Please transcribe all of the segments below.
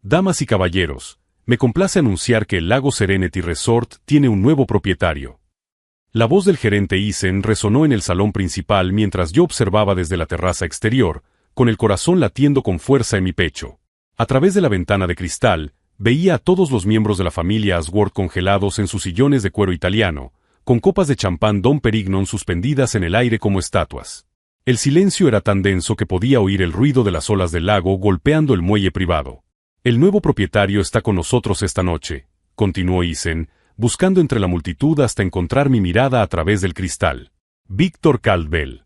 Damas y caballeros, me complace anunciar que el Lago Serenity Resort tiene un nuevo propietario. La voz del gerente Eisen resonó en el salón principal mientras yo observaba desde la terraza exterior, con el corazón latiendo con fuerza en mi pecho. A través de la ventana de cristal, veía a todos los miembros de la familia Ashworth congelados en sus sillones de cuero italiano, con copas de champán Dom Perignon suspendidas en el aire como estatuas. El silencio era tan denso que podía oír el ruido de las olas del lago golpeando el muelle privado. El nuevo propietario está con nosotros esta noche, continuó Eisen, buscando entre la multitud hasta encontrar mi mirada a través del cristal. Victor Caldwell.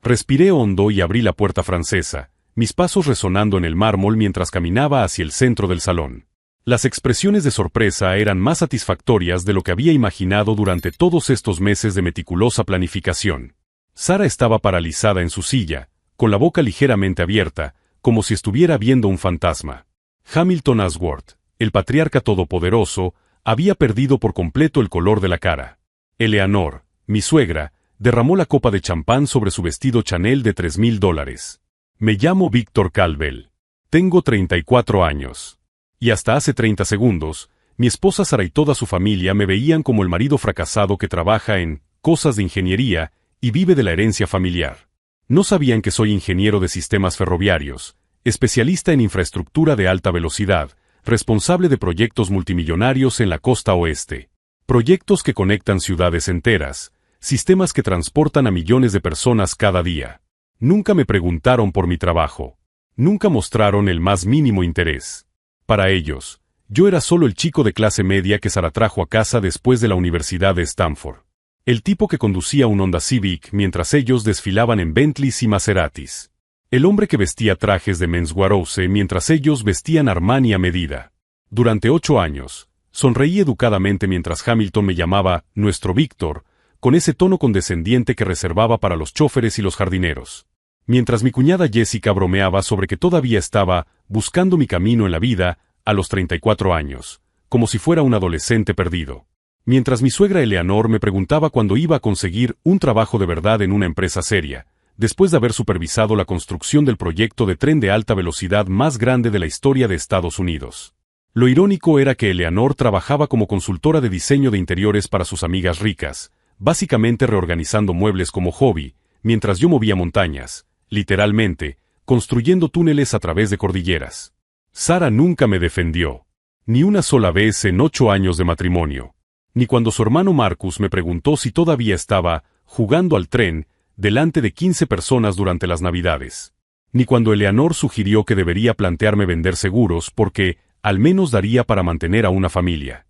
Respiré hondo y abrí la puerta francesa, mis pasos resonando en el mármol mientras caminaba hacia el centro del salón. Las expresiones de sorpresa eran más satisfactorias de lo que había imaginado durante todos estos meses de meticulosa planificación. Sara estaba paralizada en su silla, con la boca ligeramente abierta, como si estuviera viendo un fantasma. Hamilton Ashworth, el patriarca todopoderoso, había perdido por completo el color de la cara. Eleanor, mi suegra, derramó la copa de champán sobre su vestido Chanel de $3,000. Me llamo Victor Caldwell. Tengo 34 años. Y hasta hace 30 segundos, mi esposa Sara y toda su familia me veían como el marido fracasado que trabaja en cosas de ingeniería y vive de la herencia familiar. No sabían que soy ingeniero de sistemas ferroviarios, especialista en infraestructura de alta velocidad, responsable de proyectos multimillonarios en la costa oeste. Proyectos que conectan ciudades enteras, sistemas que transportan a millones de personas cada día. Nunca me preguntaron por mi trabajo. Nunca mostraron el más mínimo interés. Para ellos, yo era solo el chico de clase media que Sara trajo a casa después de la Universidad de Stanford. El tipo que conducía un Honda Civic mientras ellos desfilaban en Bentleys y Maseratis. El hombre que vestía trajes de Men's Wearhouse mientras ellos vestían Armani a medida. Durante 8 años, sonreí educadamente mientras Hamilton me llamaba nuestro Víctor, con ese tono condescendiente que reservaba para los chóferes y los jardineros. Mientras mi cuñada Jessica bromeaba sobre que todavía estaba buscando mi camino en la vida a los 34 años, como si fuera un adolescente perdido. Mientras mi suegra Eleanor me preguntaba cuándo iba a conseguir un trabajo de verdad en una empresa seria, después de haber supervisado la construcción del proyecto de tren de alta velocidad más grande de la historia de Estados Unidos. Lo irónico era que Eleanor trabajaba como consultora de diseño de interiores para sus amigas ricas, básicamente reorganizando muebles como hobby, mientras yo movía montañas, literalmente, construyendo túneles a través de cordilleras. Sara nunca me defendió. Ni una sola vez en 8 años de matrimonio. Ni cuando su hermano Marcus me preguntó si todavía estaba jugando al tren delante de 15 personas durante las Navidades. Ni cuando Eleanor sugirió que debería plantearme vender seguros porque, al menos daría para mantener a una familia.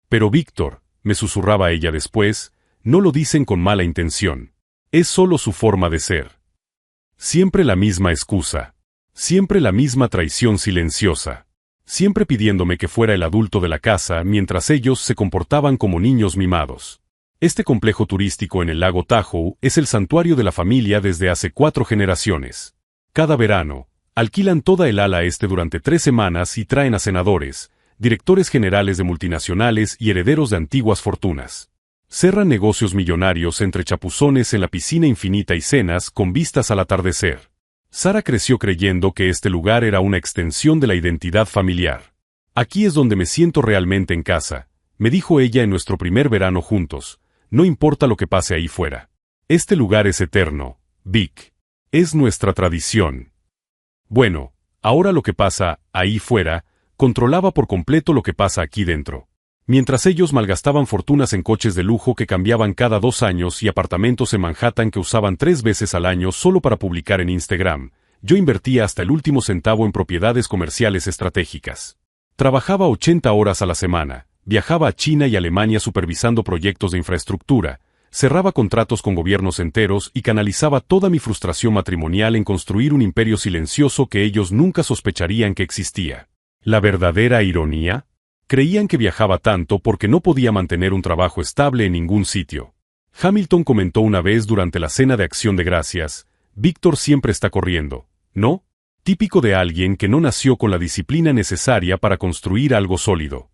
Pero Víctor, me susurraba ella después, no lo dicen con mala intención. Es solo su forma de ser. Siempre la misma excusa. Siempre la misma traición silenciosa. Siempre pidiéndome que fuera el adulto de la casa mientras ellos se comportaban como niños mimados. Este complejo turístico en el lago Tahoe es el santuario de la familia desde hace 4 generaciones. Cada verano, alquilan toda el ala este durante 3 semanas y traen a senadores, directores generales de multinacionales y herederos de antiguas fortunas. Cerran negocios millonarios entre chapuzones en la piscina infinita y cenas con vistas al atardecer. Sara creció creyendo que este lugar era una extensión de la identidad familiar. Aquí es donde me siento realmente en casa, me dijo ella en nuestro primer verano juntos. No importa lo que pase ahí fuera. Este lugar es eterno, Vic. Es nuestra tradición. Bueno, ahora lo que pasa ahí fuera, controlaba por completo lo que pasa aquí dentro. Mientras ellos malgastaban fortunas en coches de lujo que cambiaban cada 2 años y apartamentos en Manhattan que usaban 3 veces al año solo para publicar en Instagram, yo invertía hasta el último centavo en propiedades comerciales estratégicas. Trabajaba 80 horas a la semana. Viajaba a China y Alemania supervisando proyectos de infraestructura, cerraba contratos con gobiernos enteros y canalizaba toda mi frustración matrimonial en construir un imperio silencioso que ellos nunca sospecharían que existía. ¿La verdadera ironía? Creían que viajaba tanto porque no podía mantener un trabajo estable en ningún sitio. Hamilton comentó una vez durante la cena de Acción de Gracias, Víctor siempre está corriendo, ¿no? Típico de alguien que no nació con la disciplina necesaria para construir algo sólido.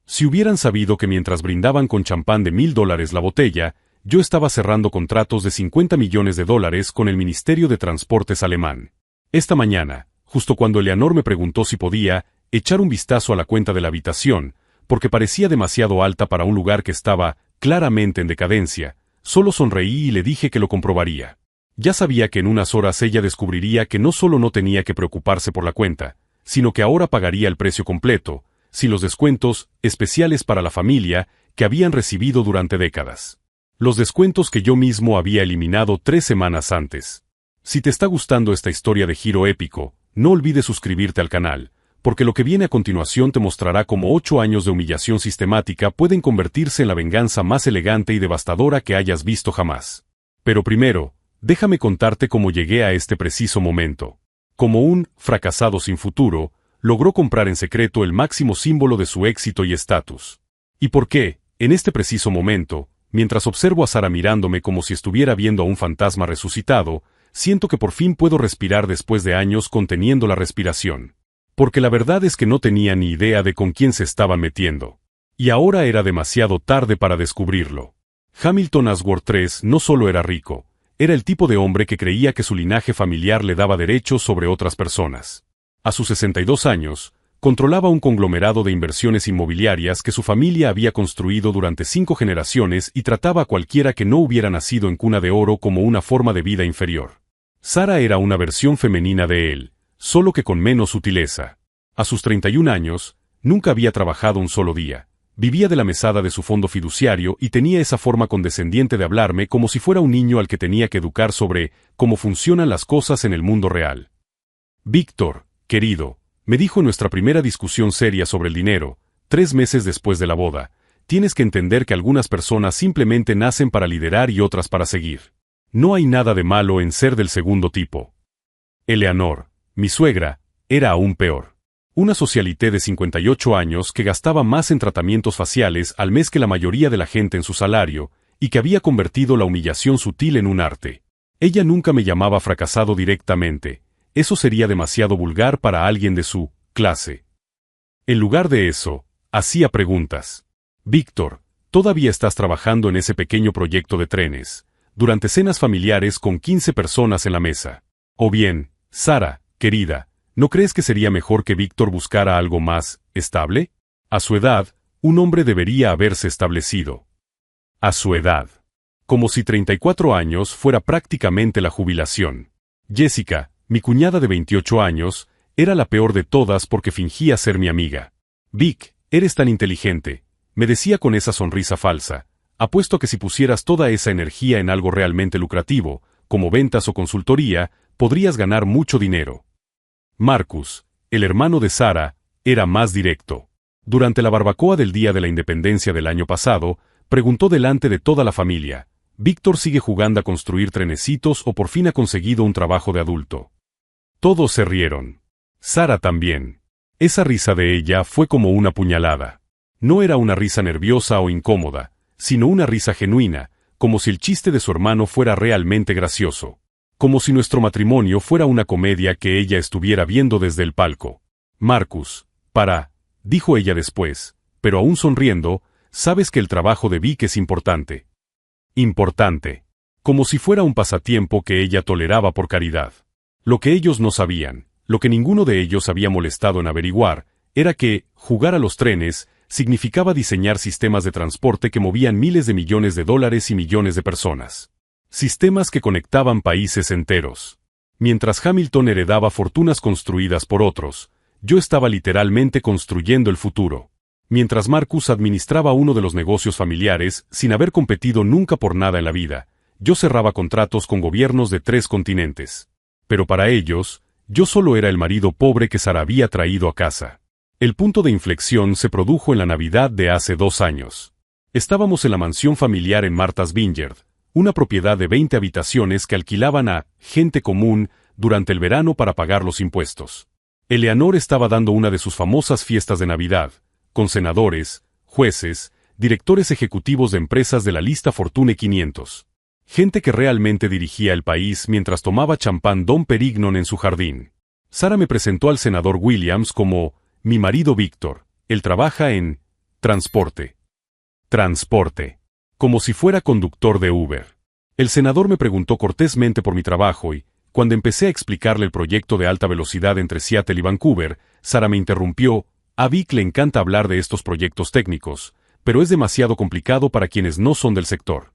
Si hubieran sabido que mientras brindaban con champán de $1,000 la botella, yo estaba cerrando contratos de $50 millones con el Ministerio de Transportes alemán. Esta mañana, justo cuando Eleanor me preguntó si podía echar un vistazo a la cuenta de la habitación, porque parecía demasiado alta para un lugar que estaba, claramente en decadencia. Solo sonreí y le dije que lo comprobaría. Ya sabía que en unas horas ella descubriría que no solo no tenía que preocuparse por la cuenta, sino que ahora pagaría el precio completo, sin los descuentos especiales para la familia que habían recibido durante décadas. Los descuentos que yo mismo había eliminado 3 semanas antes. Si te está gustando esta historia de giro épico, no olvides suscribirte al canal, porque lo que viene a continuación te mostrará cómo 8 años de humillación sistemática pueden convertirse en la venganza más elegante y devastadora que hayas visto jamás. Pero primero, déjame contarte cómo llegué a este preciso momento. Como un fracasado sin futuro, logró comprar en secreto el máximo símbolo de su éxito y estatus. ¿Y por qué, en este preciso momento, mientras observo a Sara mirándome como si estuviera viendo a un fantasma resucitado, siento que por fin puedo respirar después de años conteniendo la respiración? Porque la verdad es que no tenía ni idea de con quién se estaba metiendo. Y ahora era demasiado tarde para descubrirlo. Hamilton Ashworth III no solo era rico, era el tipo de hombre que creía que su linaje familiar le daba derechos sobre otras personas. A sus 62 años, controlaba un conglomerado de inversiones inmobiliarias que su familia había construido durante 5 generaciones y trataba a cualquiera que no hubiera nacido en cuna de oro como una forma de vida inferior. Sara era una versión femenina de él, solo que con menos sutileza. A sus 31 años, nunca había trabajado un solo día. Vivía de la mesada de su fondo fiduciario y tenía esa forma condescendiente de hablarme como si fuera un niño al que tenía que educar sobre cómo funcionan las cosas en el mundo real. Víctor, querido, me dijo en nuestra primera discusión seria sobre el dinero, 3 meses después de la boda, tienes que entender que algunas personas simplemente nacen para liderar y otras para seguir. No hay nada de malo en ser del segundo tipo. Eleanor, mi suegra, era aún peor. Una socialité de 58 años que gastaba más en tratamientos faciales al mes que la mayoría de la gente en su salario, y que había convertido la humillación sutil en un arte. Ella nunca me llamaba fracasado directamente. Eso sería demasiado vulgar para alguien de su clase. En lugar de eso, hacía preguntas. Víctor, ¿todavía estás trabajando en ese pequeño proyecto de trenes, durante cenas familiares con 15 personas en la mesa? O bien, Sara, querida, ¿no crees que sería mejor que Víctor buscara algo más estable? A su edad, un hombre debería haberse establecido. A su edad. Como si 34 años fuera prácticamente la jubilación. Jessica, mi cuñada de 28 años, era la peor de todas porque fingía ser mi amiga. Vic, eres tan inteligente, me decía con esa sonrisa falsa. Apuesto que si pusieras toda esa energía en algo realmente lucrativo, como ventas o consultoría, podrías ganar mucho dinero. Marcus, el hermano de Sara, era más directo. Durante la barbacoa del Día de la Independencia del año pasado, preguntó delante de toda la familia, ¿Víctor sigue jugando a construir trenecitos o por fin ha conseguido un trabajo de adulto? Todos se rieron. Sara también. Esa risa de ella fue como una puñalada. No era una risa nerviosa o incómoda, sino una risa genuina, como si el chiste de su hermano fuera realmente gracioso. Como si nuestro matrimonio fuera una comedia que ella estuviera viendo desde el palco. Marcus, dijo ella después, pero aún sonriendo, sabes que el trabajo de Vic es importante. Importante. Como si fuera un pasatiempo que ella toleraba por caridad. Lo que ellos no sabían, lo que ninguno de ellos había molestado en averiguar, era que, jugar a los trenes, significaba diseñar sistemas de transporte que movían miles de millones de dólares y millones de personas. Sistemas que conectaban países enteros. Mientras Hamilton heredaba fortunas construidas por otros, yo estaba literalmente construyendo el futuro. Mientras Marcus administraba uno de los negocios familiares sin haber competido nunca por nada en la vida, yo cerraba contratos con gobiernos de 3 continentes. Pero para ellos, yo solo era el marido pobre que Sara había traído a casa. El punto de inflexión se produjo en la Navidad de hace 2 años. Estábamos en la mansión familiar en Martha's Vineyard, una propiedad de 20 habitaciones que alquilaban a gente común durante el verano para pagar los impuestos. Eleanor estaba dando una de sus famosas fiestas de Navidad, con senadores, jueces, directores ejecutivos de empresas de la lista Fortune 500. Gente que realmente dirigía el país mientras tomaba champán Dom Perignon en su jardín. Sara me presentó al senador Williams como mi marido Víctor. Él trabaja en transporte. Transporte. Como si fuera conductor de Uber. El senador me preguntó cortésmente por mi trabajo y, cuando empecé a explicarle el proyecto de alta velocidad entre Seattle y Vancouver, Sara me interrumpió. A Vic le encanta hablar de estos proyectos técnicos, pero es demasiado complicado para quienes no son del sector.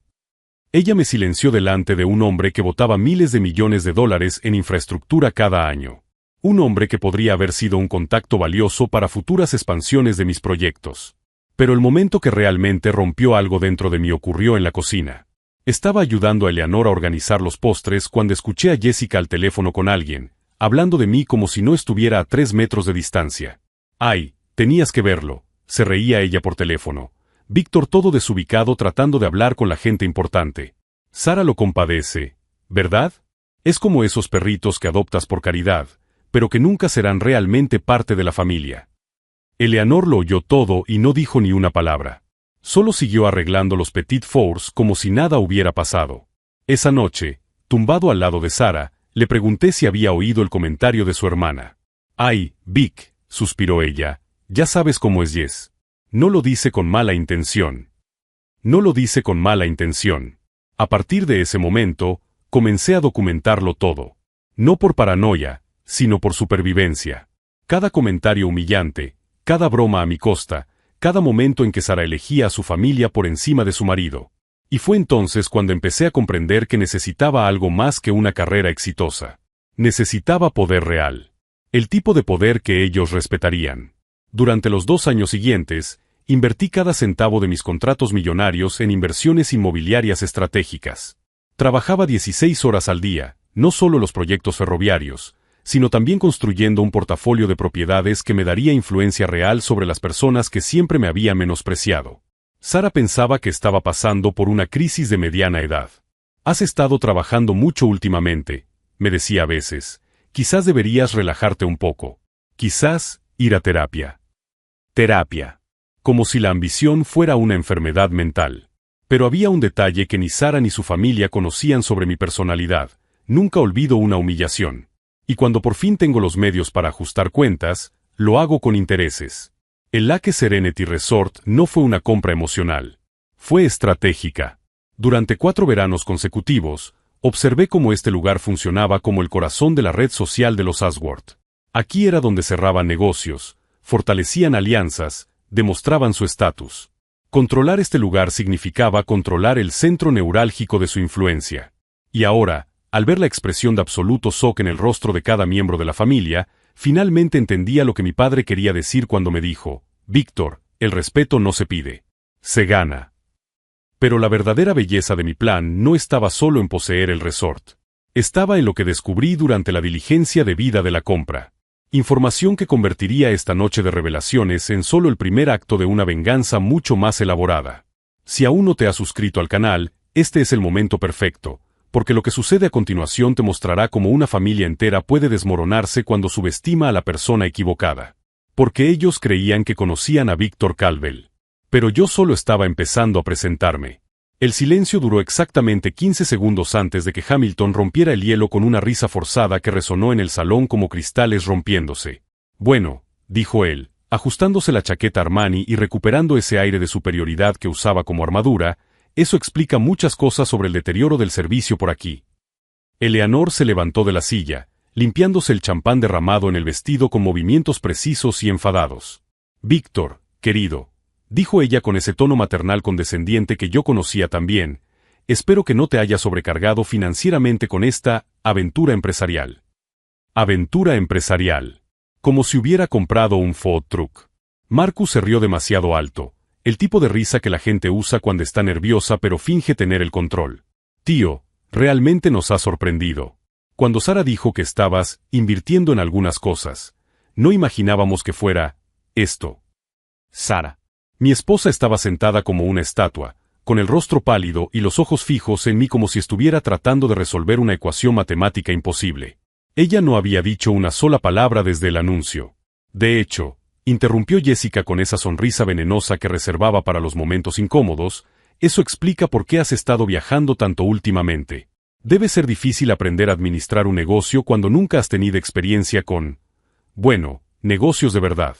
Ella me silenció delante de un hombre que botaba miles de millones de dólares en infraestructura cada año. Un hombre que podría haber sido un contacto valioso para futuras expansiones de mis proyectos. Pero el momento que realmente rompió algo dentro de mí ocurrió en la cocina. Estaba ayudando a Eleanor a organizar los postres cuando escuché a Jessica al teléfono con alguien, hablando de mí como si no estuviera a 3 metros de distancia. «Ay, tenías que verlo», se reía ella por teléfono. Víctor todo desubicado tratando de hablar con la gente importante. Sara lo compadece, ¿verdad? Es como esos perritos que adoptas por caridad, pero que nunca serán realmente parte de la familia. Eleanor lo oyó todo y no dijo ni una palabra. Solo siguió arreglando los Petit Fours como si nada hubiera pasado. Esa noche, tumbado al lado de Sara, le pregunté si había oído el comentario de su hermana. «Ay, Vic», suspiró ella, «ya sabes cómo es Jess. No lo dice con mala intención». No lo dice con mala intención. A partir de ese momento, comencé a documentarlo todo. No por paranoia, sino por supervivencia. Cada comentario humillante, cada broma a mi costa, cada momento en que Sara elegía a su familia por encima de su marido. Y fue entonces cuando empecé a comprender que necesitaba algo más que una carrera exitosa. Necesitaba poder real. El tipo de poder que ellos respetarían. Durante los 2 años siguientes, invertí cada centavo de mis contratos millonarios en inversiones inmobiliarias estratégicas. Trabajaba 16 horas al día, no solo los proyectos ferroviarios, sino también construyendo un portafolio de propiedades que me daría influencia real sobre las personas que siempre me habían menospreciado. Sara pensaba que estaba pasando por una crisis de mediana edad. «Has estado trabajando mucho últimamente», me decía a veces. «Quizás deberías relajarte un poco. Quizás ir a terapia». Terapia. Como si la ambición fuera una enfermedad mental. Pero había un detalle que ni Sara ni su familia conocían sobre mi personalidad. Nunca olvido una humillación. Y cuando por fin tengo los medios para ajustar cuentas, lo hago con intereses. El Lake Serenity Resort no fue una compra emocional. Fue estratégica. Durante 4 veranos consecutivos, observé cómo este lugar funcionaba como el corazón de la red social de los Ashworth. Aquí era donde cerraban negocios, fortalecían alianzas, demostraban su estatus. Controlar este lugar significaba controlar el centro neurálgico de su influencia. Y ahora, al ver la expresión de absoluto shock en el rostro de cada miembro de la familia, finalmente entendía lo que mi padre quería decir cuando me dijo: «Víctor, el respeto no se pide, se gana». Pero la verdadera belleza de mi plan no estaba solo en poseer el resort. Estaba en lo que descubrí durante la diligencia debida de la compra. Información que convertiría esta noche de revelaciones en solo el primer acto de una venganza mucho más elaborada. Si aún no te has suscrito al canal, este es el momento perfecto, porque lo que sucede a continuación te mostrará cómo una familia entera puede desmoronarse cuando subestima a la persona equivocada. Porque ellos creían que conocían a Víctor Calvel. Pero yo solo estaba empezando a presentarme. El silencio duró exactamente 15 segundos antes de que Hamilton rompiera el hielo con una risa forzada que resonó en el salón como cristales rompiéndose. «Bueno», dijo él, ajustándose la chaqueta Armani y recuperando ese aire de superioridad que usaba como armadura, «eso explica muchas cosas sobre el deterioro del servicio por aquí». Eleanor se levantó de la silla, limpiándose el champán derramado en el vestido con movimientos precisos y enfadados. «Víctor, querido», dijo ella con ese tono maternal condescendiente que yo conocía tan bien, «espero que no te hayas sobrecargado financieramente con esta aventura empresarial». Aventura empresarial. Como si hubiera comprado un Ford Truck. Marcus se rió demasiado alto, el tipo de risa que la gente usa cuando está nerviosa pero finge tener el control. «Tío, realmente nos ha sorprendido. Cuando Sara dijo que estabas invirtiendo en algunas cosas, no imaginábamos que fuera esto». Sara. Mi esposa estaba sentada como una estatua, con el rostro pálido y los ojos fijos en mí como si estuviera tratando de resolver una ecuación matemática imposible. Ella no había dicho una sola palabra desde el anuncio. De hecho, interrumpió Jessica con esa sonrisa venenosa que reservaba para los momentos incómodos, «eso explica por qué has estado viajando tanto últimamente. Debe ser difícil aprender a administrar un negocio cuando nunca has tenido experiencia con, bueno, negocios de verdad».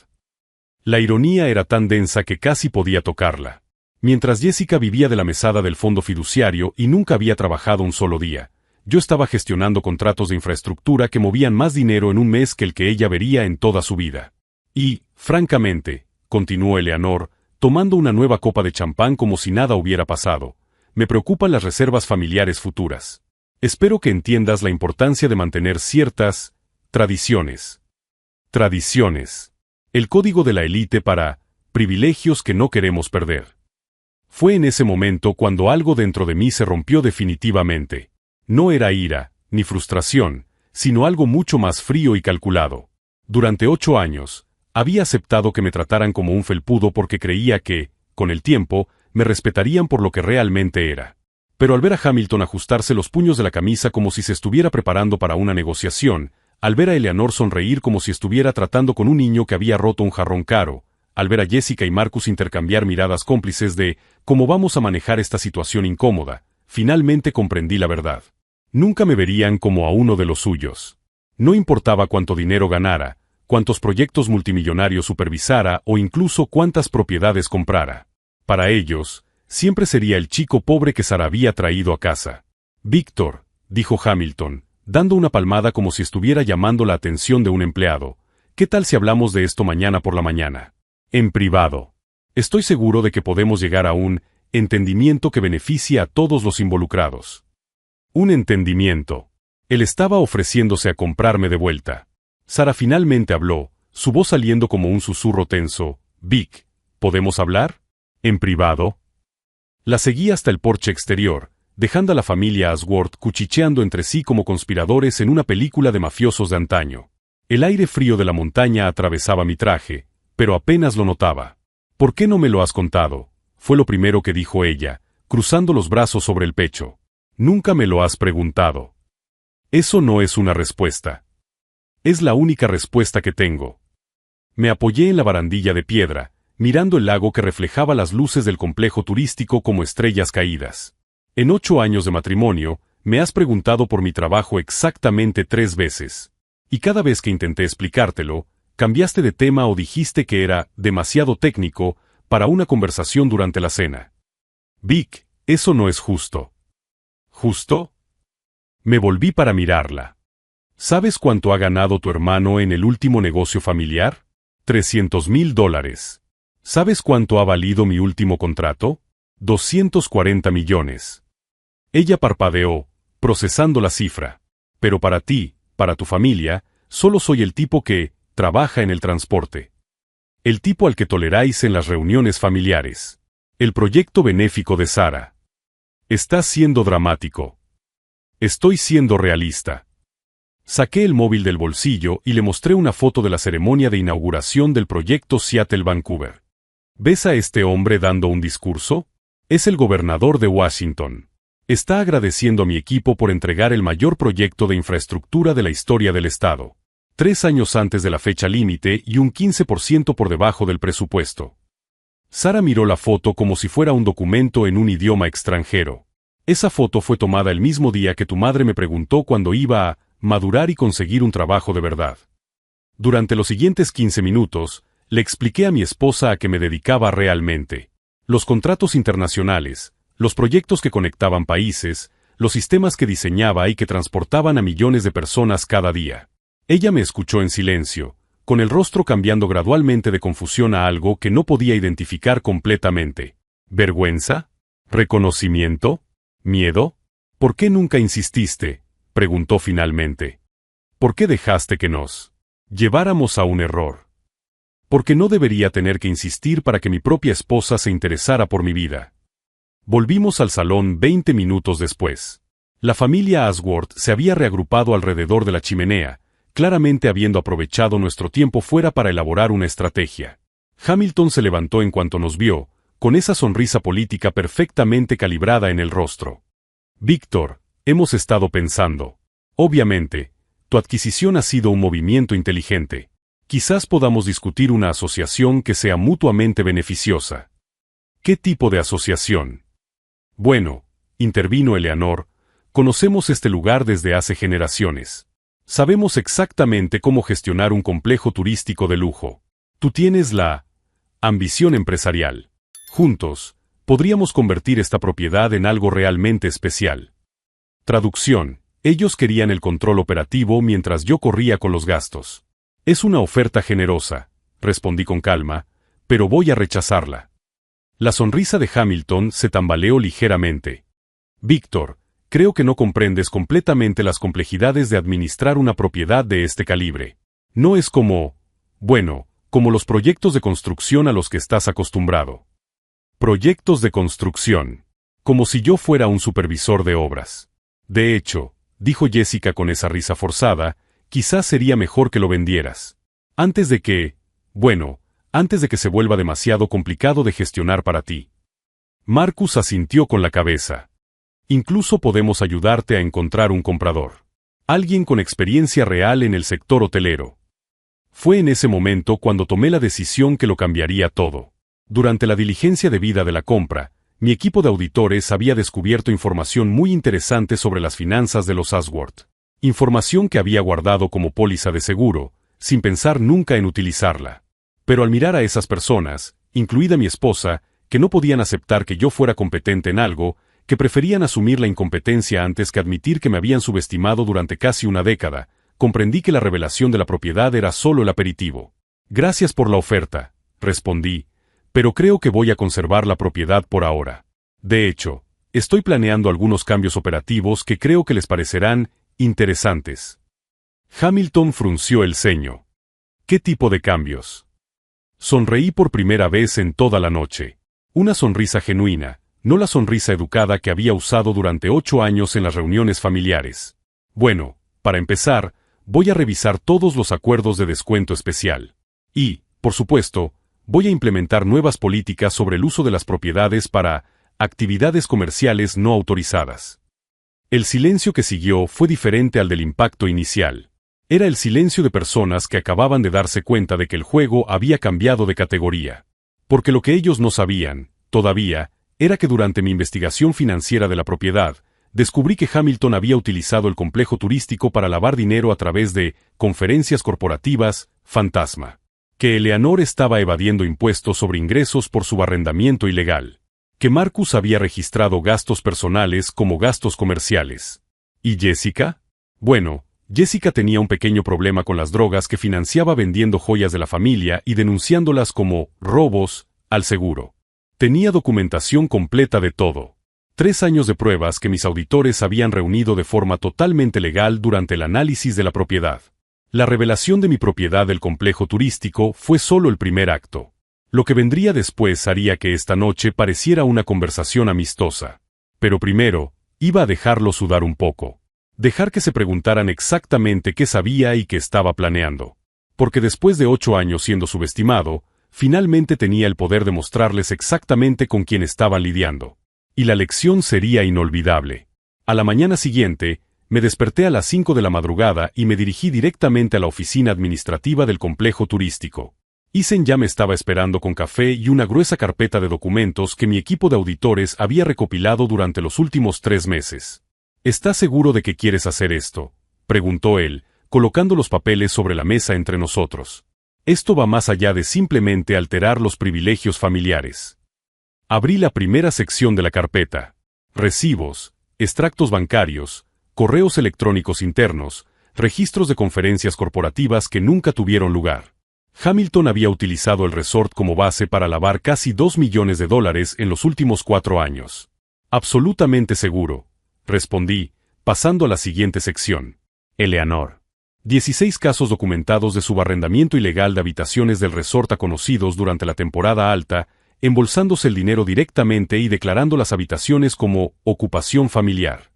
La ironía era tan densa que casi podía tocarla. Mientras Jessica vivía de la mesada del fondo fiduciario y nunca había trabajado un solo día, yo estaba gestionando contratos de infraestructura que movían más dinero en un mes que el que ella vería en toda su vida. Y, francamente, continuó Eleanor, tomando una nueva copa de champán como si nada hubiera pasado, me preocupan las reservas familiares futuras. Espero que entiendas la importancia de mantener ciertas tradiciones. Tradiciones. El código de la élite para privilegios que no queremos perder. Fue en ese momento cuando algo dentro de mí se rompió definitivamente. No era ira, ni frustración, sino algo mucho más frío y calculado. Durante 8 años, había aceptado que me trataran como un felpudo porque creía que, con el tiempo, me respetarían por lo que realmente era. Pero al ver a Hamilton ajustarse los puños de la camisa como si se estuviera preparando para una negociación, al ver a Eleanor sonreír como si estuviera tratando con un niño que había roto un jarrón caro, al ver a Jessica y Marcus intercambiar miradas cómplices de «¿Cómo vamos a manejar esta situación incómoda?», finalmente comprendí la verdad. Nunca me verían como a uno de los suyos. No importaba cuánto dinero ganara, cuántos proyectos multimillonarios supervisara o incluso cuántas propiedades comprara. Para ellos, siempre sería el chico pobre que Sara había traído a casa. «Víctor», dijo Hamilton, dando una palmada como si estuviera llamando la atención de un empleado, «¿qué tal si hablamos de esto mañana por la mañana? En privado. Estoy seguro de que podemos llegar a un entendimiento que beneficie a todos los involucrados». Un entendimiento. Él estaba ofreciéndose a comprarme de vuelta. Sara finalmente habló, su voz saliendo como un susurro tenso. «Vic, ¿podemos hablar? ¿En privado?» La seguí hasta el porche exterior, dejando a la familia Ashworth cuchicheando entre sí como conspiradores en una película de mafiosos de antaño. El aire frío de la montaña atravesaba mi traje, pero apenas lo notaba. «¿Por qué no me lo has contado?», fue lo primero que dijo ella, cruzando los brazos sobre el pecho. «Nunca me lo has preguntado». Eso no es una respuesta. Es la única respuesta que tengo. Me apoyé en la barandilla de piedra, mirando el lago que reflejaba las luces del complejo turístico como estrellas caídas. En 8 años de matrimonio, me has preguntado por mi trabajo exactamente 3 veces. Y cada vez que intenté explicártelo, cambiaste de tema o dijiste que era demasiado técnico para una conversación durante la cena. Vic, eso no es justo. ¿Justo? Me volví para mirarla. ¿Sabes cuánto ha ganado tu hermano en el último negocio familiar? $300,000. ¿Sabes cuánto ha valido mi último contrato? 240 millones. Ella parpadeó, procesando la cifra. Pero para ti, para tu familia, solo soy el tipo que trabaja en el transporte. El tipo al que toleráis en las reuniones familiares. El proyecto benéfico de Sara. Estás siendo dramático. Estoy siendo realista. Saqué el móvil del bolsillo y le mostré una foto de la ceremonia de inauguración del proyecto Seattle-Vancouver. ¿Ves a este hombre dando un discurso? Es el gobernador de Washington. Está agradeciendo a mi equipo por entregar el mayor proyecto de infraestructura de la historia del estado. 3 años antes de la fecha límite y un 15% por debajo del presupuesto. Sara miró la foto como si fuera un documento en un idioma extranjero. Esa foto fue tomada el mismo día que tu madre me preguntó cuándo iba a madurar y conseguir un trabajo de verdad. Durante los siguientes 15 minutos, le expliqué a mi esposa a qué me dedicaba realmente. Los contratos internacionales, los proyectos que conectaban países, los sistemas que diseñaba y que transportaban a millones de personas cada día. Ella me escuchó en silencio, con el rostro cambiando gradualmente de confusión a algo que no podía identificar completamente. ¿Vergüenza? ¿Reconocimiento? ¿Miedo? ¿Por qué nunca insististe?, preguntó finalmente. ¿Por qué dejaste que nos lleváramos a un error? Porque no debería tener que insistir para que mi propia esposa se interesara por mi vida. Volvimos al salón 20 minutos después. La familia Ashworth se había reagrupado alrededor de la chimenea, claramente habiendo aprovechado nuestro tiempo fuera para elaborar una estrategia. Hamilton se levantó en cuanto nos vio, con esa sonrisa política perfectamente calibrada en el rostro. Víctor, hemos estado pensando. Obviamente, tu adquisición ha sido un movimiento inteligente. Quizás podamos discutir una asociación que sea mutuamente beneficiosa. ¿Qué tipo de asociación? Bueno, intervino Eleanor, conocemos este lugar desde hace generaciones. Sabemos exactamente cómo gestionar un complejo turístico de lujo. Tú tienes la ambición empresarial. Juntos, podríamos convertir esta propiedad en algo realmente especial. Traducción: ellos querían el control operativo mientras yo corría con los gastos. Es una oferta generosa, respondí con calma, pero voy a rechazarla. La sonrisa de Hamilton se tambaleó ligeramente. Víctor, creo que no comprendes completamente las complejidades de administrar una propiedad de este calibre. No es como, bueno, como los proyectos de construcción a los que estás acostumbrado. Proyectos de construcción. Como si yo fuera un supervisor de obras. De hecho, dijo Jessica con esa risa forzada, quizás sería mejor que lo vendieras. Antes de que se vuelva demasiado complicado de gestionar para ti. Marcus asintió con la cabeza. Incluso podemos ayudarte a encontrar un comprador. Alguien con experiencia real en el sector hotelero. Fue en ese momento cuando tomé la decisión que lo cambiaría todo. Durante la diligencia debida de la compra, mi equipo de auditores había descubierto información muy interesante sobre las finanzas de los Ashworth. Información que había guardado como póliza de seguro, sin pensar nunca en utilizarla. Pero al mirar a esas personas, incluida mi esposa, que no podían aceptar que yo fuera competente en algo, que preferían asumir la incompetencia antes que admitir que me habían subestimado durante casi una década, comprendí que la revelación de la propiedad era solo el aperitivo. Gracias por la oferta, respondí, pero creo que voy a conservar la propiedad por ahora. De hecho, estoy planeando algunos cambios operativos que creo que les parecerán interesantes. Hamilton frunció el ceño. ¿Qué tipo de cambios? Sonreí por primera vez en toda la noche. Una sonrisa genuina, no la sonrisa educada que había usado durante 8 años en las reuniones familiares. Bueno, para empezar, voy a revisar todos los acuerdos de descuento especial. Y, por supuesto, voy a implementar nuevas políticas sobre el uso de las propiedades para actividades comerciales no autorizadas. El silencio que siguió fue diferente al del impacto inicial. Era el silencio de personas que acababan de darse cuenta de que el juego había cambiado de categoría. Porque lo que ellos no sabían, todavía, era que durante mi investigación financiera de la propiedad, descubrí que Hamilton había utilizado el complejo turístico para lavar dinero a través de conferencias corporativas, fantasma. Que Eleanor estaba evadiendo impuestos sobre ingresos por su arrendamiento ilegal. Que Marcus había registrado gastos personales como gastos comerciales. ¿Y Jessica? Bueno, Jessica tenía un pequeño problema con las drogas que financiaba vendiendo joyas de la familia y denunciándolas como robos al seguro. Tenía documentación completa de todo. 3 años de pruebas que mis auditores habían reunido de forma totalmente legal durante el análisis de la propiedad. La revelación de mi propiedad del complejo turístico fue solo el primer acto. Lo que vendría después haría que esta noche pareciera una conversación amistosa. Pero primero, iba a dejarlo sudar un poco. Dejar que se preguntaran exactamente qué sabía y qué estaba planeando. Porque después de 8 años siendo subestimado, finalmente tenía el poder de mostrarles exactamente con quién estaban lidiando. Y la lección sería inolvidable. A la mañana siguiente, me desperté a las 5 de la madrugada y me dirigí directamente a la oficina administrativa del complejo turístico. Isen ya me estaba esperando con café y una gruesa carpeta de documentos que mi equipo de auditores había recopilado durante los últimos 3 meses. ¿Estás seguro de que quieres hacer esto?, preguntó él, colocando los papeles sobre la mesa entre nosotros. Esto va más allá de simplemente alterar los privilegios familiares. Abrí la primera sección de la carpeta. Recibos, extractos bancarios, correos electrónicos internos, registros de conferencias corporativas que nunca tuvieron lugar. Hamilton había utilizado el resort como base para lavar casi $2 millones en los últimos 4 años. Absolutamente seguro, respondí, pasando a la siguiente sección. Eleanor. 16 casos documentados de subarrendamiento ilegal de habitaciones del resort a conocidos durante la temporada alta, embolsándose el dinero directamente y declarando las habitaciones como ocupación familiar.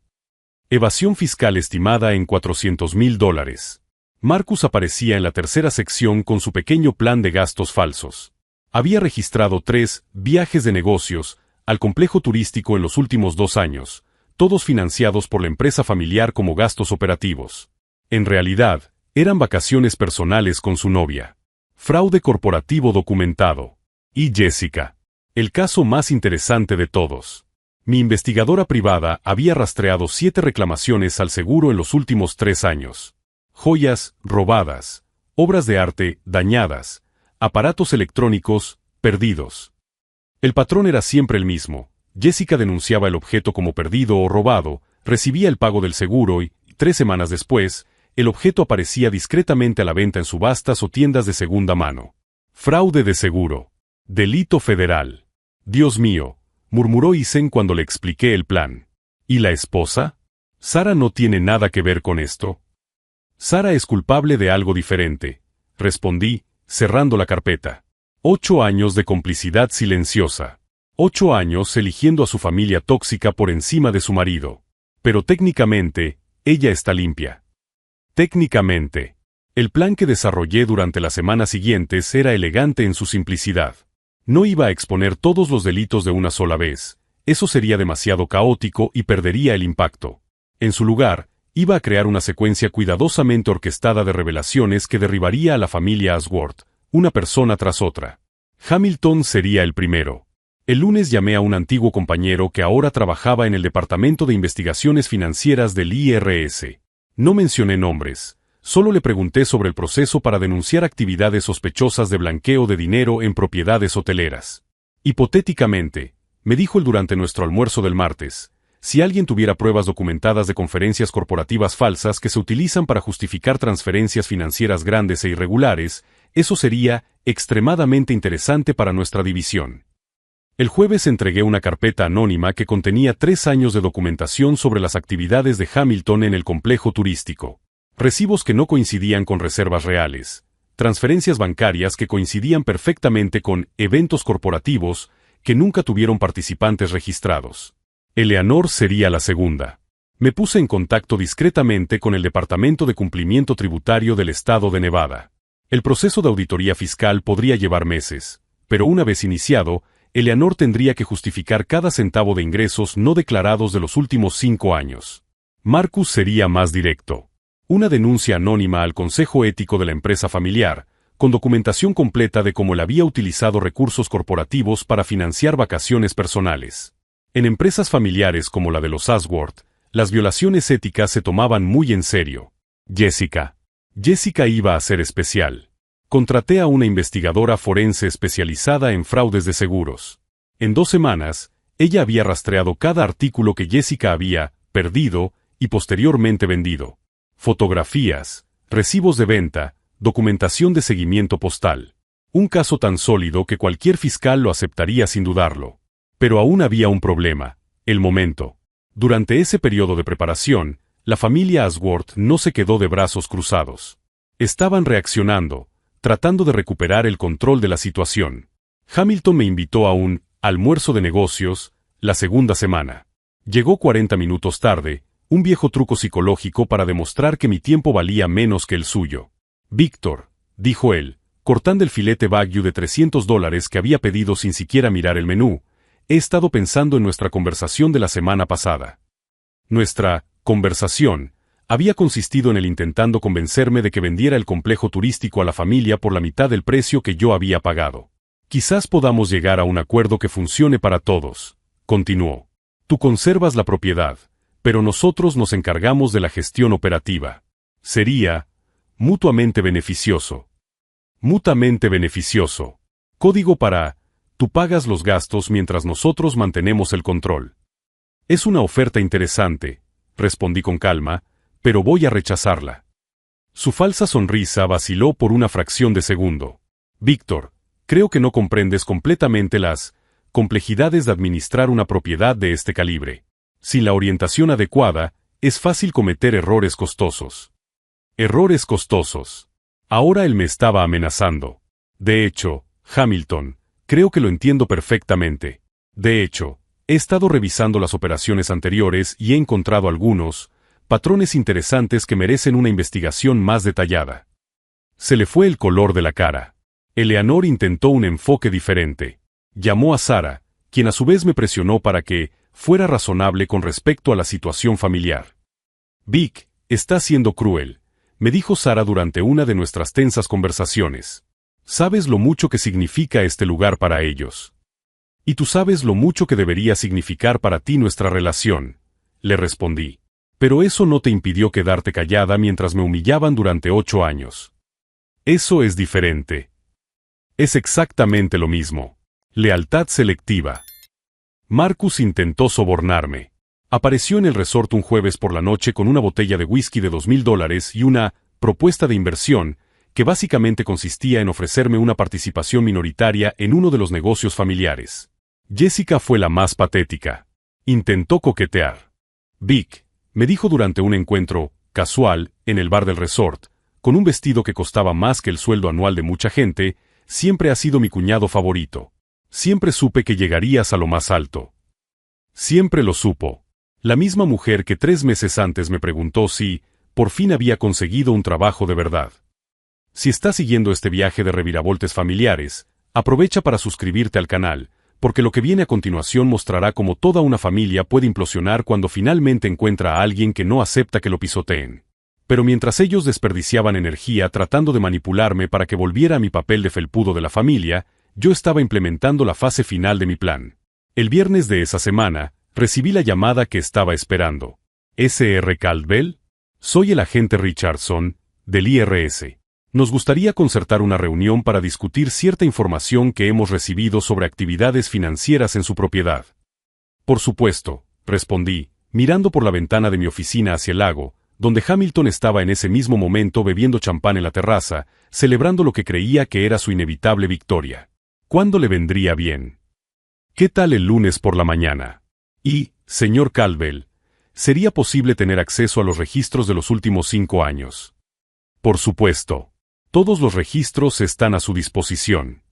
Evasión fiscal estimada en $400,000. Marcus aparecía en la tercera sección con su pequeño plan de gastos falsos. Había registrado 3 viajes de negocios al complejo turístico en los últimos 2 años, todos financiados por la empresa familiar como gastos operativos. En realidad, eran vacaciones personales con su novia. Fraude corporativo documentado. Y Jessica. El caso más interesante de todos. Mi investigadora privada había rastreado 7 reclamaciones al seguro en los últimos 3 años. Joyas robadas, obras de arte dañadas, aparatos electrónicos perdidos. El patrón era siempre el mismo. Jessica denunciaba el objeto como perdido o robado, recibía el pago del seguro y, 3 semanas después, el objeto aparecía discretamente a la venta en subastas o tiendas de segunda mano. Fraude de seguro. Delito federal. Dios mío, murmuró Isen cuando le expliqué el plan. ¿Y la esposa? Sara no tiene nada que ver con esto. Sara es culpable de algo diferente, respondí, cerrando la carpeta. 8 años de complicidad silenciosa. 8 años eligiendo a su familia tóxica por encima de su marido. Pero técnicamente, ella está limpia. Técnicamente. El plan que desarrollé durante las semanas siguientes era elegante en su simplicidad. No iba a exponer todos los delitos de una sola vez. Eso sería demasiado caótico y perdería el impacto. En su lugar, iba a crear una secuencia cuidadosamente orquestada de revelaciones que derribaría a la familia Ashworth, una persona tras otra. Hamilton sería el primero. El lunes llamé a un antiguo compañero que ahora trabajaba en el Departamento de Investigaciones Financieras del IRS. No mencioné nombres, solo le pregunté sobre el proceso para denunciar actividades sospechosas de blanqueo de dinero en propiedades hoteleras. Hipotéticamente, me dijo él durante nuestro almuerzo del martes, si alguien tuviera pruebas documentadas de conferencias corporativas falsas que se utilizan para justificar transferencias financieras grandes e irregulares, eso sería extremadamente interesante para nuestra división. El jueves entregué una carpeta anónima que contenía 3 años de documentación sobre las actividades de Hamilton en el complejo turístico. Recibos que no coincidían con reservas reales, transferencias bancarias que coincidían perfectamente con eventos corporativos que nunca tuvieron participantes registrados. Eleanor sería la segunda. Me puse en contacto discretamente con el Departamento de Cumplimiento Tributario del Estado de Nevada. El proceso de auditoría fiscal podría llevar meses, pero una vez iniciado, Eleanor tendría que justificar cada centavo de ingresos no declarados de los últimos 5 años. Marcus sería más directo. Una denuncia anónima al Consejo Ético de la empresa familiar, con documentación completa de cómo él había utilizado recursos corporativos para financiar vacaciones personales. En empresas familiares como la de los Ashworth, las violaciones éticas se tomaban muy en serio. Jessica iba a ser especial. Contraté a una investigadora forense especializada en fraudes de seguros. En 2 semanas, ella había rastreado cada artículo que Jessica había perdido y posteriormente vendido. Fotografías, recibos de venta, documentación de seguimiento postal. Un caso tan sólido que cualquier fiscal lo aceptaría sin dudarlo. Pero aún había un problema: el momento. Durante ese periodo de preparación, la familia Ashworth no se quedó de brazos cruzados. Estaban reaccionando, tratando de recuperar el control de la situación. Hamilton me invitó a un almuerzo de negocios la segunda semana. Llegó 40 minutos tarde, un viejo truco psicológico para demostrar que mi tiempo valía menos que el suyo. Víctor, dijo él, cortando el filete Wagyu de $300 que había pedido sin siquiera mirar el menú, he estado pensando en nuestra conversación de la semana pasada. Nuestra conversación había consistido en él intentando convencerme de que vendiera el complejo turístico a la familia por la mitad del precio que yo había pagado. Quizás podamos llegar a un acuerdo que funcione para todos, continuó. Tú conservas la propiedad, pero nosotros nos encargamos de la gestión operativa. Sería mutuamente beneficioso. Mutuamente beneficioso. Código para: tú pagas los gastos mientras nosotros mantenemos el control. Es una oferta interesante, respondí con calma, pero voy a rechazarla. Su falsa sonrisa vaciló por una fracción de segundo. Víctor, creo que no comprendes completamente las complejidades de administrar una propiedad de este calibre. Sin la orientación adecuada, es fácil cometer errores costosos. Errores costosos. Ahora él me estaba amenazando. De hecho, Hamilton, creo que lo entiendo perfectamente. De hecho, he estado revisando las operaciones anteriores y he encontrado algunos patrones interesantes que merecen una investigación más detallada. Se le fue el color de la cara. Eleanor intentó un enfoque diferente. Llamó a Sara, quien a su vez me presionó para que fuera razonable con respecto a la situación familiar. Vic, está siendo cruel, me dijo Sara durante una de nuestras tensas conversaciones. Sabes lo mucho que significa este lugar para ellos. Y tú sabes lo mucho que debería significar para ti nuestra relación, le respondí. Pero eso no te impidió quedarte callada mientras me humillaban durante 8 años. Eso es diferente. Es exactamente lo mismo. Lealtad selectiva. Marcus intentó sobornarme. Apareció en el resort un jueves por la noche con una botella de whisky de $2,000 y una propuesta de inversión que básicamente consistía en ofrecerme una participación minoritaria en uno de los negocios familiares. Jessica fue la más patética. Intentó coquetear. Vic, me dijo durante un encuentro casual en el bar del resort, con un vestido que costaba más que el sueldo anual de mucha gente, siempre ha sido mi cuñado favorito. Siempre supe que llegarías a lo más alto. Siempre lo supo. La misma mujer que 3 meses antes me preguntó si, por fin había conseguido un trabajo de verdad. Si estás siguiendo este viaje de reviravoltes familiares, aprovecha para suscribirte al canal, porque lo que viene a continuación mostrará cómo toda una familia puede implosionar cuando finalmente encuentra a alguien que no acepta que lo pisoteen. Pero mientras ellos desperdiciaban energía tratando de manipularme para que volviera a mi papel de felpudo de la familia, yo estaba implementando la fase final de mi plan. El viernes de esa semana, recibí la llamada que estaba esperando. ¿Sr. Caldwell? Soy el agente Richardson, del IRS. Nos gustaría concertar una reunión para discutir cierta información que hemos recibido sobre actividades financieras en su propiedad. Por supuesto, respondí, mirando por la ventana de mi oficina hacia el lago, donde Hamilton estaba en ese mismo momento bebiendo champán en la terraza, celebrando lo que creía que era su inevitable victoria. ¿Cuándo le vendría bien? ¿Qué tal el lunes por la mañana? Y, señor Caldwell, ¿sería posible tener acceso a los registros de los últimos 5 años? Por supuesto. Todos los registros están a su disposición.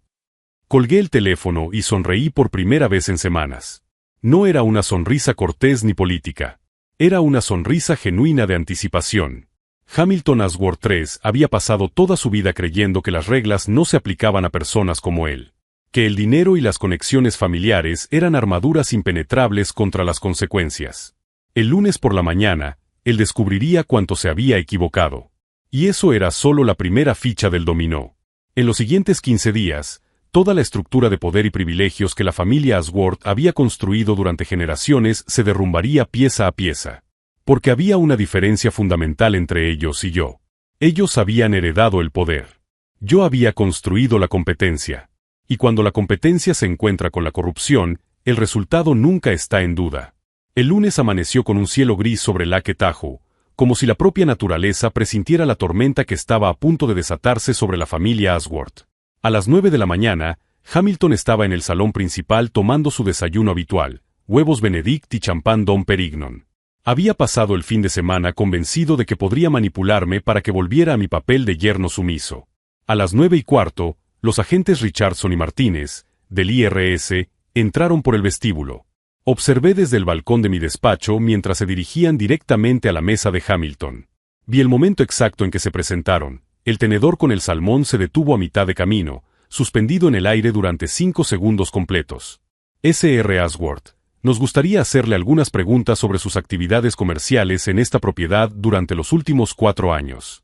Colgué el teléfono y sonreí por primera vez en semanas. No era una sonrisa cortés ni política. Era una sonrisa genuina de anticipación. Hamilton Asworth III había pasado toda su vida creyendo que las reglas no se aplicaban a personas como él. Que el dinero y las conexiones familiares eran armaduras impenetrables contra las consecuencias. El lunes por la mañana, él descubriría cuánto se había equivocado. Y eso era solo la primera ficha del dominó. En los siguientes 15 días, toda la estructura de poder y privilegios que la familia Asworth había construido durante generaciones se derrumbaría pieza a pieza. Porque había una diferencia fundamental entre ellos y yo. Ellos habían heredado el poder. Yo había construido la competencia. Y cuando la competencia se encuentra con la corrupción, el resultado nunca está en duda. El lunes amaneció con un cielo gris sobre Lake Tahoe, como si la propia naturaleza presintiera la tormenta que estaba a punto de desatarse sobre la familia Asworth. A las 9 de la mañana, Hamilton estaba en el salón principal tomando su desayuno habitual, huevos Benedict y champán Dom Perignon. Había pasado el fin de semana convencido de que podría manipularme para que volviera a mi papel de yerno sumiso. A las 9:15, los agentes Richardson y Martínez, del IRS, entraron por el vestíbulo. Observé desde el balcón de mi despacho mientras se dirigían directamente a la mesa de Hamilton. Vi el momento exacto en que se presentaron. El tenedor con el salmón se detuvo a mitad de camino, suspendido en el aire durante 5 segundos completos. Sr. Asworth, nos gustaría hacerle algunas preguntas sobre sus actividades comerciales en esta propiedad durante los últimos 4 años.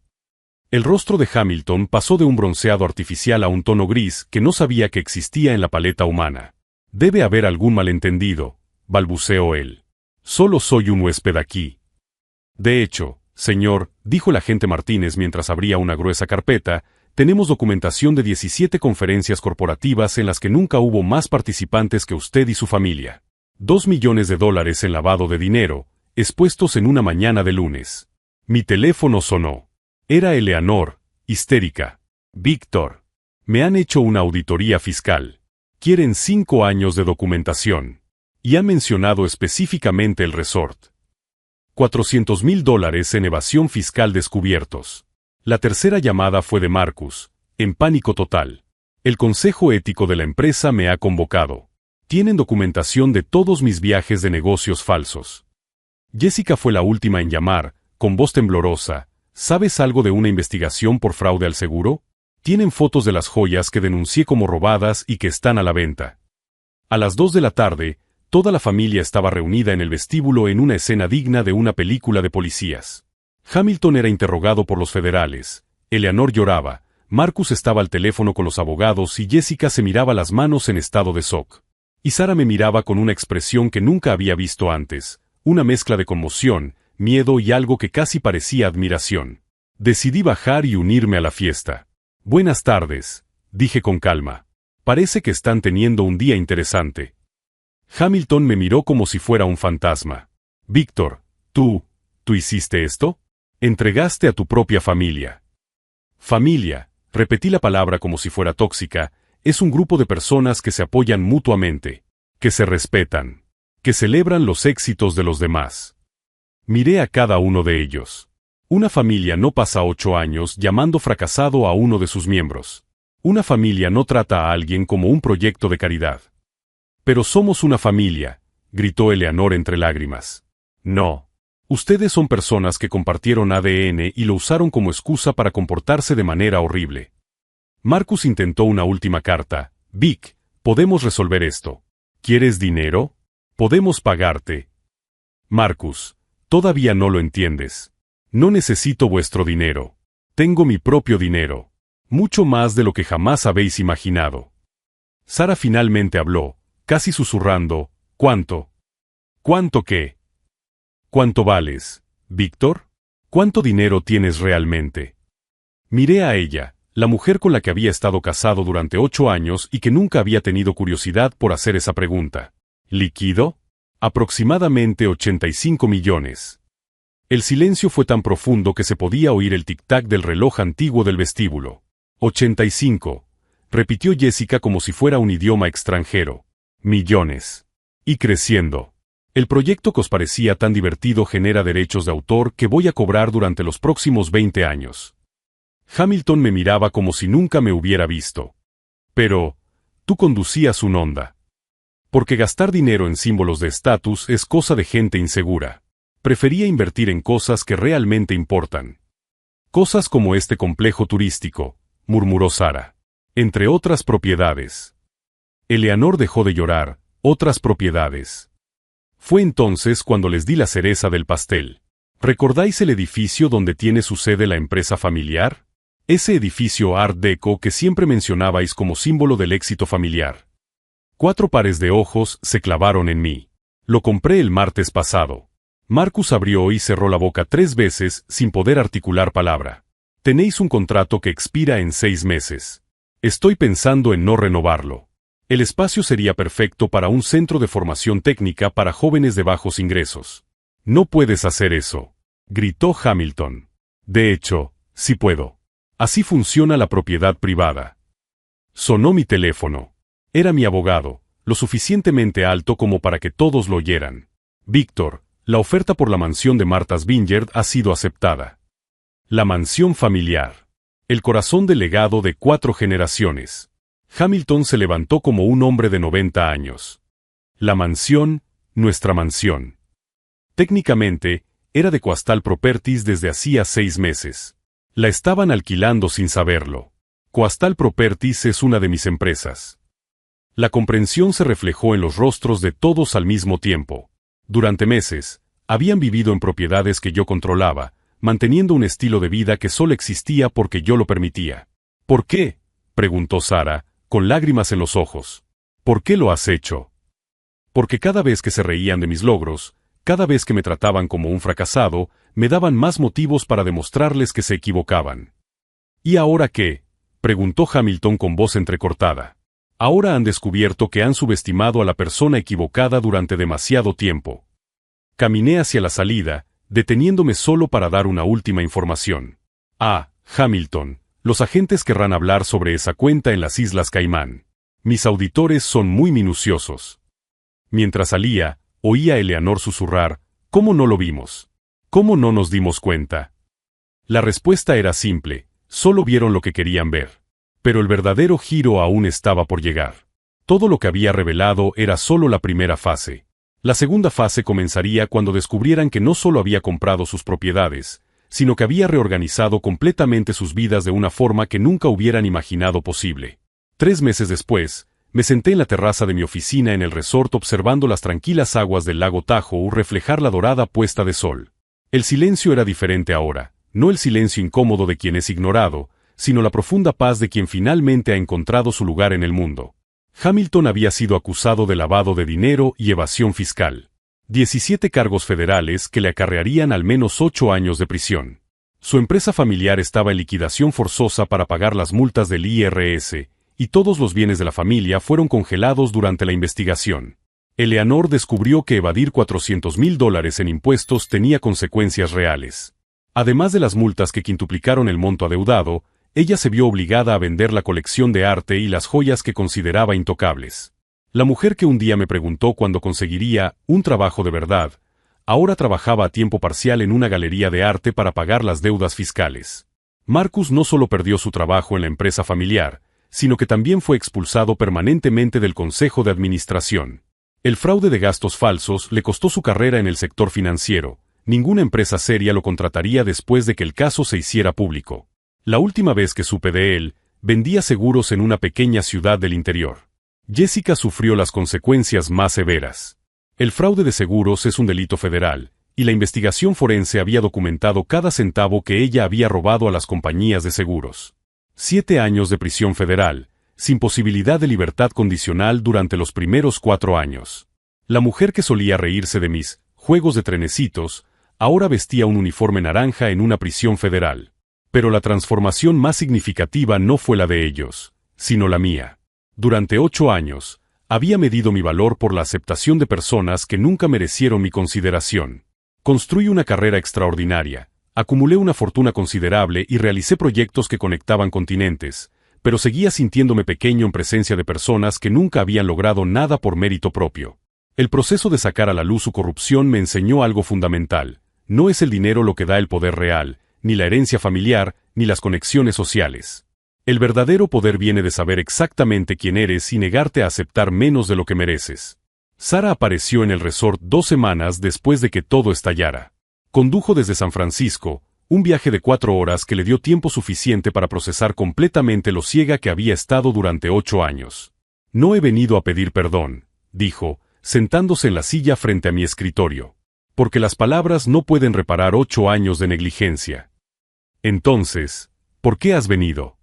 El rostro de Hamilton pasó de un bronceado artificial a un tono gris que no sabía que existía en la paleta humana. Debe haber algún malentendido, balbuceó él. Solo soy un huésped aquí. De hecho, señor, dijo el agente Martínez mientras abría una gruesa carpeta, tenemos documentación de 17 conferencias corporativas en las que nunca hubo más participantes que usted y su familia. $2 millones en lavado de dinero, expuestos en una mañana de lunes. Mi teléfono sonó. Era Eleanor, histérica. Víctor. Me han hecho una auditoría fiscal. Quieren 5 años de documentación. Y ha mencionado específicamente el resort. $400,000 en evasión fiscal descubiertos. La tercera llamada fue de Marcus, en pánico total. El consejo ético de la empresa me ha convocado. Tienen documentación de todos mis viajes de negocios falsos. Jessica fue la última en llamar, con voz temblorosa. ¿Sabes algo de una investigación por fraude al seguro? Tienen fotos de las joyas que denuncié como robadas y que están a la venta. A las 2 de la tarde, toda la familia estaba reunida en el vestíbulo en una escena digna de una película de policías. Hamilton era interrogado por los federales, Eleanor lloraba, Marcus estaba al teléfono con los abogados y Jessica se miraba las manos en estado de shock. Y Sara me miraba con una expresión que nunca había visto antes, una mezcla de conmoción, miedo y algo que casi parecía admiración. Decidí bajar y unirme a la fiesta. Buenas tardes, dije con calma. Parece que están teniendo un día interesante. Hamilton me miró como si fuera un fantasma. Víctor, ¿tú hiciste esto? Entregaste a tu propia familia. Familia, Repetí la palabra como si fuera tóxica. Es un grupo de personas que se apoyan mutuamente, que se respetan, que celebran los éxitos de los demás. Miré a cada uno de ellos. Una familia no pasa 8 años llamando fracasado a uno de sus miembros. Una familia no trata a alguien como un proyecto de caridad. Pero somos una familia, gritó Eleanor entre lágrimas. No. Ustedes son personas que compartieron ADN y lo usaron como excusa para comportarse de manera horrible. Marcus intentó una última carta. Vic, podemos resolver esto. ¿Quieres dinero? Podemos pagarte. Marcus, todavía no lo entiendes. No necesito vuestro dinero. Tengo mi propio dinero. Mucho más de lo que jamás habéis imaginado. Sara finalmente habló, casi susurrando. ¿Cuánto? ¿Cuánto qué? ¿Cuánto vales, Víctor? ¿Cuánto dinero tienes realmente? Miré a ella, la mujer con la que había estado casado durante 8 años y que nunca había tenido curiosidad por hacer esa pregunta. ¿Líquido? Aproximadamente 85 millones. El silencio fue tan profundo que se podía oír el tic-tac del reloj antiguo del vestíbulo. 85, repitió Jessica como si fuera un idioma extranjero. Millones. Y creciendo. El proyecto que os parecía tan divertido genera derechos de autor que voy a cobrar durante los próximos 20 años. Hamilton me miraba como si nunca me hubiera visto. Pero, tú conducías un Honda. Porque gastar dinero en símbolos de estatus es cosa de gente insegura. Prefería invertir en cosas que realmente importan. Cosas como este complejo turístico, murmuró Sara. Entre otras propiedades. Eleanor dejó de llorar. Otras propiedades. Fue entonces cuando les di la cereza del pastel. ¿Recordáis el edificio donde tiene su sede la empresa familiar? Ese edificio Art Deco que siempre mencionabais como símbolo del éxito familiar. 4 pares de ojos se clavaron en mí. Lo compré el martes pasado. Marcus abrió y cerró la boca 3 veces sin poder articular palabra. Tenéis un contrato que expira en 6 meses. Estoy pensando en no renovarlo. El espacio sería perfecto para un centro de formación técnica para jóvenes de bajos ingresos. No puedes hacer eso, gritó Hamilton. De hecho, sí puedo. Así funciona la propiedad privada. Sonó mi teléfono. Era mi abogado, lo suficientemente alto como para que todos lo oyeran. Víctor, la oferta por la mansión de Martha's Vineyard ha sido aceptada. La mansión familiar. El corazón del legado de 4 generaciones. Hamilton se levantó como un hombre de 90 años. La mansión, nuestra mansión. Técnicamente, era de Coastal Properties desde hacía 6 meses. La estaban alquilando sin saberlo. Coastal Properties es una de mis empresas. La comprensión se reflejó en los rostros de todos al mismo tiempo. Durante meses, habían vivido en propiedades que yo controlaba, manteniendo un estilo de vida que solo existía porque yo lo permitía. ¿Por qué?, preguntó Sara, con lágrimas en los ojos. ¿Por qué lo has hecho? Porque cada vez que se reían de mis logros, cada vez que me trataban como un fracasado, me daban más motivos para demostrarles que se equivocaban. ¿Y ahora qué?, preguntó Hamilton con voz entrecortada. Ahora han descubierto que han subestimado a la persona equivocada durante demasiado tiempo. Caminé hacia la salida, deteniéndome solo para dar una última información. Ah, Hamilton, los agentes querrán hablar sobre esa cuenta en las Islas Caimán. Mis auditores son muy minuciosos. Mientras salía, oía a Eleanor susurrar, ¿cómo no lo vimos? ¿Cómo no nos dimos cuenta? La respuesta era simple, solo vieron lo que querían ver. Pero el verdadero giro aún estaba por llegar. Todo lo que había revelado era solo la primera fase. La segunda fase comenzaría cuando descubrieran que no solo había comprado sus propiedades, sino que había reorganizado completamente sus vidas de una forma que nunca hubieran imaginado posible. 3 meses después, me senté en la terraza de mi oficina en el resort observando las tranquilas aguas del lago Tahoe reflejar la dorada puesta de sol. El silencio era diferente ahora, no el silencio incómodo de quien es ignorado, sino la profunda paz de quien finalmente ha encontrado su lugar en el mundo. Hamilton había sido acusado de lavado de dinero y evasión fiscal. 17 cargos federales que le acarrearían al menos 8 años de prisión. Su empresa familiar estaba en liquidación forzosa para pagar las multas del IRS, y todos los bienes de la familia fueron congelados durante la investigación. Eleanor descubrió que evadir $400,000 en impuestos tenía consecuencias reales. Además de las multas que quintuplicaron el monto adeudado, ella se vio obligada a vender la colección de arte y las joyas que consideraba intocables. La mujer que un día me preguntó cuándo conseguiría un trabajo de verdad, ahora trabajaba a tiempo parcial en una galería de arte para pagar las deudas fiscales. Marcus no solo perdió su trabajo en la empresa familiar, sino que también fue expulsado permanentemente del consejo de administración. El fraude de gastos falsos le costó su carrera en el sector financiero. Ninguna empresa seria lo contrataría después de que el caso se hiciera público. La última vez que supe de él, vendía seguros en una pequeña ciudad del interior. Jessica sufrió las consecuencias más severas. El fraude de seguros es un delito federal, y la investigación forense había documentado cada centavo que ella había robado a las compañías de seguros. 7 años de prisión federal, sin posibilidad de libertad condicional durante los primeros 4 años. La mujer que solía reírse de mis juegos de trenecitos, ahora vestía un uniforme naranja en una prisión federal. Pero la transformación más significativa no fue la de ellos, sino la mía. Durante 8 años, había medido mi valor por la aceptación de personas que nunca merecieron mi consideración. Construí una carrera extraordinaria, acumulé una fortuna considerable y realicé proyectos que conectaban continentes, pero seguía sintiéndome pequeño en presencia de personas que nunca habían logrado nada por mérito propio. El proceso de sacar a la luz su corrupción me enseñó algo fundamental. No es el dinero lo que da el poder real, ni la herencia familiar, ni las conexiones sociales. El verdadero poder viene de saber exactamente quién eres y negarte a aceptar menos de lo que mereces. Sara apareció en el resort 2 semanas después de que todo estallara. Condujo desde San Francisco, un viaje de 4 horas que le dio tiempo suficiente para procesar completamente lo ciega que había estado durante 8 años. No he venido a pedir perdón, dijo, sentándose en la silla frente a mi escritorio. Porque las palabras no pueden reparar 8 años de negligencia. Entonces, ¿por qué has venido?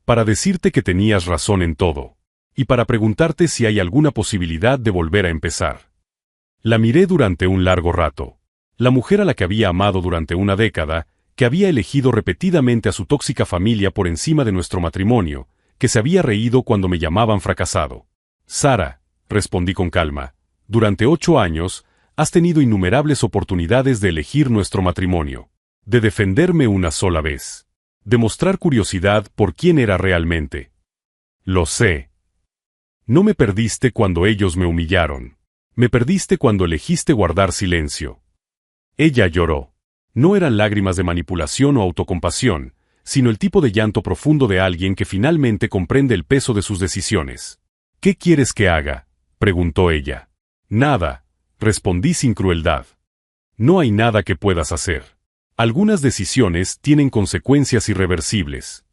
Para decirte que tenías razón en todo. Y para preguntarte si hay alguna posibilidad de volver a empezar. La miré durante un largo rato. La mujer a la que había amado durante una década, que había elegido repetidamente a su tóxica familia por encima de nuestro matrimonio, que se había reído cuando me llamaban fracasado. Sara, respondí con calma, durante 8 años, has tenido innumerables oportunidades de elegir nuestro matrimonio. De defenderme una sola vez. De mostrar curiosidad por quién era realmente. Lo sé. No me perdiste cuando ellos me humillaron. Me perdiste cuando elegiste guardar silencio. Ella lloró. No eran lágrimas de manipulación o autocompasión, sino el tipo de llanto profundo de alguien que finalmente comprende el peso de sus decisiones. ¿Qué quieres que haga?, preguntó ella. Nada, respondí sin crueldad. No hay nada que puedas hacer. Algunas decisiones tienen consecuencias irreversibles.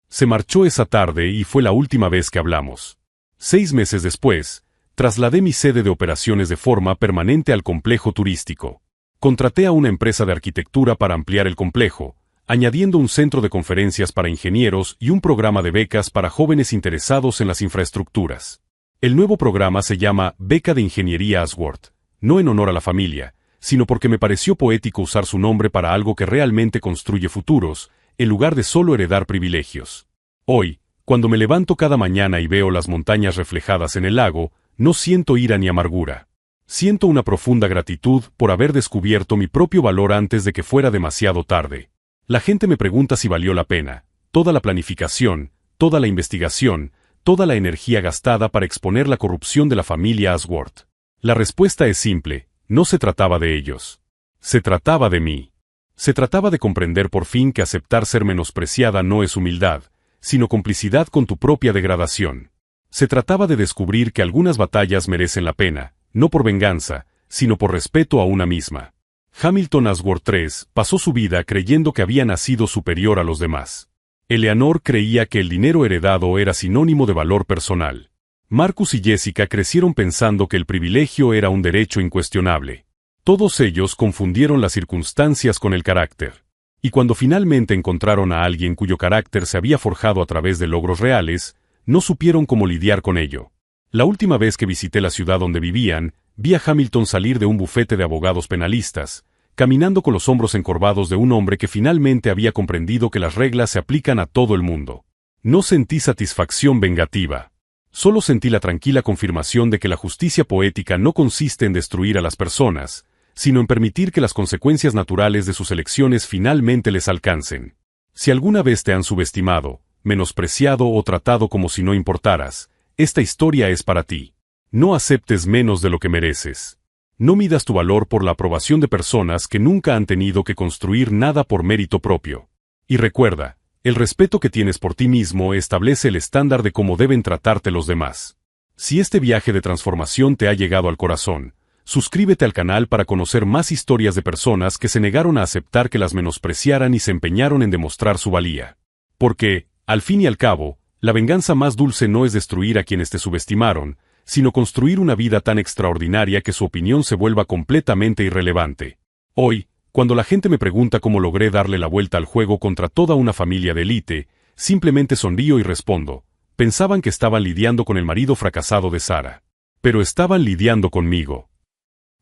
Se marchó esa tarde y fue la última vez que hablamos. 6 meses después, trasladé mi sede de operaciones de forma permanente al complejo turístico. Contraté a una empresa de arquitectura para ampliar el complejo, añadiendo un centro de conferencias para ingenieros y un programa de becas para jóvenes interesados en las infraestructuras. El nuevo programa se llama Beca de Ingeniería Ashworth, no en honor a la familia, sino porque me pareció poético usar su nombre para algo que realmente construye futuros, en lugar de solo heredar privilegios. Hoy, cuando me levanto cada mañana y veo las montañas reflejadas en el lago, no siento ira ni amargura. Siento una profunda gratitud por haber descubierto mi propio valor antes de que fuera demasiado tarde. La gente me pregunta si valió la pena, toda la planificación, toda la investigación, toda la energía gastada para exponer la corrupción de la familia Ashworth. La respuesta es simple. No se trataba de ellos. Se trataba de mí. Se trataba de comprender por fin que aceptar ser menospreciada no es humildad, sino complicidad con tu propia degradación. Se trataba de descubrir que algunas batallas merecen la pena, no por venganza, sino por respeto a una misma. Hamilton Ashworth III pasó su vida creyendo que había nacido superior a los demás. Eleanor creía que el dinero heredado era sinónimo de valor personal. Marcus y Jessica crecieron pensando que el privilegio era un derecho incuestionable. Todos ellos confundieron las circunstancias con el carácter. Y cuando finalmente encontraron a alguien cuyo carácter se había forjado a través de logros reales, no supieron cómo lidiar con ello. La última vez que visité la ciudad donde vivían, vi a Hamilton salir de un bufete de abogados penalistas, caminando con los hombros encorvados de un hombre que finalmente había comprendido que las reglas se aplican a todo el mundo. No sentí satisfacción vengativa. Solo sentí la tranquila confirmación de que la justicia poética no consiste en destruir a las personas, sino en permitir que las consecuencias naturales de sus elecciones finalmente les alcancen. Si alguna vez te han subestimado, menospreciado o tratado como si no importaras, esta historia es para ti. No aceptes menos de lo que mereces. No midas tu valor por la aprobación de personas que nunca han tenido que construir nada por mérito propio. Y recuerda, el respeto que tienes por ti mismo establece el estándar de cómo deben tratarte los demás. Si este viaje de transformación te ha llegado al corazón, suscríbete al canal para conocer más historias de personas que se negaron a aceptar que las menospreciaran y se empeñaron en demostrar su valía. Porque, al fin y al cabo, la venganza más dulce no es destruir a quienes te subestimaron, sino construir una vida tan extraordinaria que su opinión se vuelva completamente irrelevante. Hoy, cuando la gente me pregunta cómo logré darle la vuelta al juego contra toda una familia de élite, simplemente sonrío y respondo: pensaban que estaban lidiando con el marido fracasado de Sara. Pero estaban lidiando conmigo.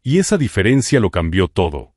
Y esa diferencia lo cambió todo.